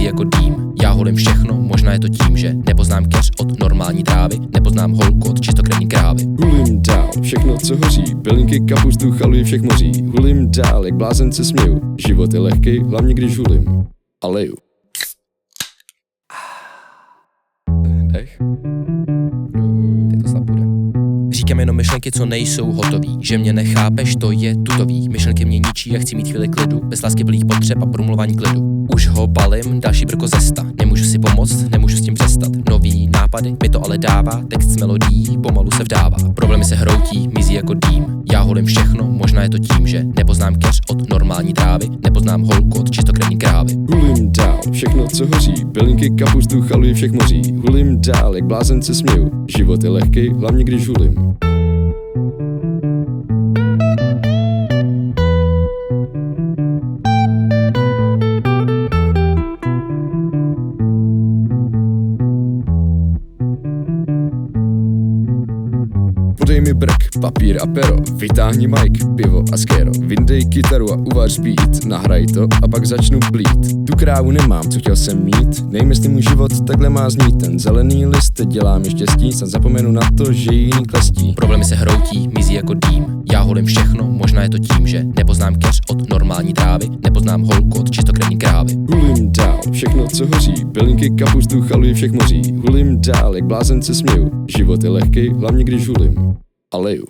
mizí jako dým. Já hulím všechno, možná je to tím, že nepoznám keř od normální trávy, nepoznám holku od čistokrevní krávy. Hulím dál, všechno co hoří, bylinky, kapustu, chaluji všech moří. Hulím dál, jak blázen se směju, život je lehkej, hlavně když hulím. A leju. Dech. Teď to snad bude. Říkám jenom myšlenky, co nejsou hotový. Že mě nechápeš, to je tutový. Myšlenky mě ničí a chci mít chvíli klidu, bez lásky plných potřeb a promluvání klidu. Už ho balím, další brko zesta. Nemůžu si pomoct, nemůžu s tím přestat. Nový nápady mi to ale dává, text s melodií pomalu se vdává. Problémy se hroutí, mizí jako dým. Já hulím všechno, možná je to tím, že nepoznám keř od normální trávy, nepoznám holku od čistokrevní krávy. Hulím dál, všechno co hoří, bylinky, kapustu, chaluji všech moří. Hulím dál, jak blázen se směju, život je lehkej, hlavně když hulím. Podej mi brk, papír a pero, vytáhni mic, pivo a skéro, vyndej kytaru a uvař beat, nahraj to a pak začnu blít. Tu krávu nemám, co chtěl jsem mít, nejmysli můj život takhle má znít, ten zelený list teď dělá mi štěstí, snad zapomenu na to, že jiný klestí. Problémy se hroutí, mizí jako dým. Já hulím všechno, možná je to tím, že nepoznám keř od normální trávy, nepoznám holku od čistokrevní krávy. Hulím dál, všechno co hoří, bylinky, kapustu, chaluji všech moří. Hulím dál, jak blázen se směju, život je lehkej, hlavně když hulím. A leju.